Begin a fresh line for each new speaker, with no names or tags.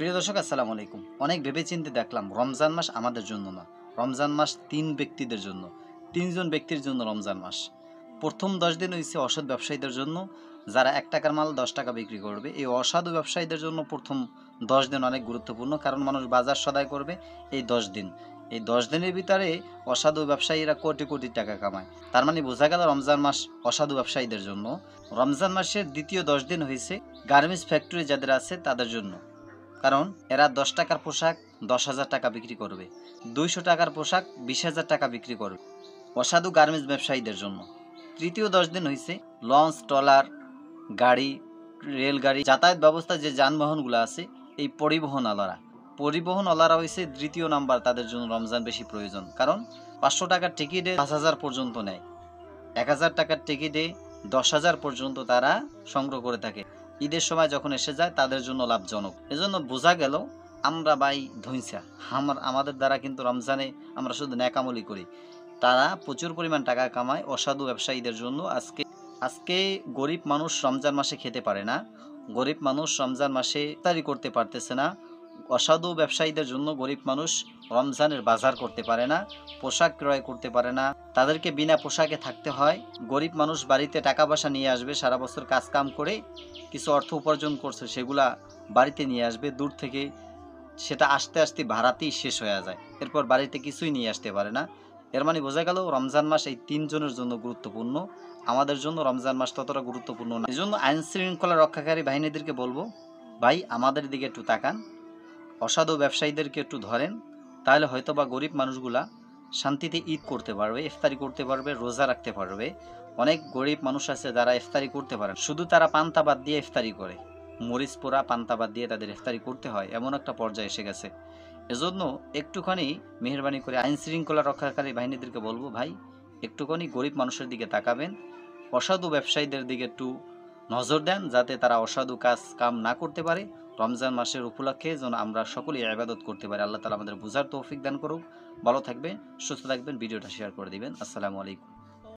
প্রিয় দর্শক আসসালামু আলাইকুম। অনেক ভেবেচিন্তে দেখলাম রমজান মাস আমাদের জন্য না, রমজান মাস ৩ ব্যক্তিদের জন্য, ৩ জন ব্যক্তির জন্য রমজান মাস। প্রথম ১০ দিন হইছে অসৎ ব্যবসায়ীদের জন্য, যারা ১ টাকার মাল ১০ টাকা বিক্রি করবে। এই অসাধু ব্যবসায়ীদের জন্য প্রথম ১০ দিন অনেক গুরুত্বপূর্ণ, কারণ মানুষ বাজার সদাই করবে এই ১০ দিন। এই ১০ দিনের ভিতরে অসাধু ব্যবসায়ীরা কোটি কোটি টাকা কামায়। তার মানে বোঝা গেল রমজান মাস অসাধু ব্যবসায়ীদের জন্য। রমজান মাসের দ্বিতীয় ১০ দিন হয়েছে গার্মেন্টস ফ্যাক্টরি যাদের আছে তাদের জন্য, কারণ এরা ১০ টাকার পোশাক ১০,০০০ টাকা বিক্রি করবে, ২০০ টাকার পোশাক ২০,০০০ টাকা বিক্রি করবে, অসাধু গার্মেন্টস ব্যবসায়ীদের জন্য। তৃতীয় ১০ দিন হয়েছে লঞ্চ, ট্রলার, গাড়ি, রেলগাড়ি, যাতায়াত ব্যবস্থা যে যানবাহনগুলো আছে, এই পরিবহনওয়ালারা হয়েছে দ্বিতীয় নাম্বার, তাদের জন্য রমজান বেশি প্রয়োজন। কারণ ৫০০ টাকার টিকিটে ৫,০০০ পর্যন্ত নেয়, ১,০০০ টাকার টিকিটে ১০,০০০ পর্যন্ত তারা সংগ্রহ করে থাকে। ঈদের সময় যখন এসে যায় তাদের জন্য লাভজনক। এজন্য বোঝা গেল আমরা ভাই ধৈর্যা, আমাদের দ্বারা কিন্তু রমজানে আমরা শুধু ন্যাকামলি করি, তারা প্রচুর পরিমাণ টাকা কামায় অসাধু ব্যবসায়ীদের জন্য। আজকে গরিব মানুষ রমজান মাসে খেতে পারে না, গরিব মানুষ রমজান মাসে ইফতারি করতে পারতেছে না। অসাধু ব্যবসায়ীদের জন্য গরিব মানুষ রমজানের বাজার করতে পারে না, পোশাক ক্রয় করতে পারে না, তাদেরকে বিনা পোশাকে থাকতে হয়। গরিব মানুষ বাড়িতে টাকা পয়সা নিয়ে আসবে, সারা বছর কাজ কাম করে কিছু অর্থ উপার্জন করছে, সেগুলা বাড়িতে নিয়ে আসবে দূর থেকে, সেটা আস্তে আস্তে ভাড়াতেই শেষ হয়ে যায়, এরপর বাড়িতে কিছুই নিয়ে আসতে পারে না। এর মানে বোঝা গেল রমজান মাস এই ৩ জনের জন্য গুরুত্বপূর্ণ, আমাদের জন্য রমজান মাস ততটা গুরুত্বপূর্ণ না। এই জন্য আইন শৃঙ্খলা রক্ষাকারী বাহিনীদেরকে বলবো, ভাই আমাদের দিকে একটু তাকান, অসাধু ব্যবসায়ীদেরকে একটু ধরেন, তাহলে হয়তো বা গরিব মানুষগুলা শান্তিতে ঈদ করতে পারবে, ইফতারি করতে পারবে, রোজা রাখতে পারবে। অনেক গরিব মানুষ আছে যারা ইফতারি করতে পারে, শুধু তারা পান্তা বাদ দিয়ে ইফতারি করে, মরিচ পোড়া পান্তা বাদ দিয়ে তাদের ইফতারি করতে হয়, এমন একটা পর্যায়ে এসে গেছে। এজন্য একটুখানি মেহরবানি করে আইন শৃঙ্খলা রক্ষাকারী বাহিনীদেরকে বলবো, ভাই একটুখানি গরিব মানুষের দিকে তাকাবেন, অসাধু ব্যবসায়ীদের দিকে একটু নজর দেন, যাতে তারা অসাধু কাজ কাম না করতে পারে। রমজান মাসের উপলক্ষে যেন আমরা সকলেই ইবাদত করতে পারি। আল্লাহ তাআলা আমাদের বুঝার তৌফিক দান করুক। ভালো থাকবেন, সুস্থ থাকবেন, ভিডিওটা শেয়ার করে দিবেন। আসসালামু আলাইকুম।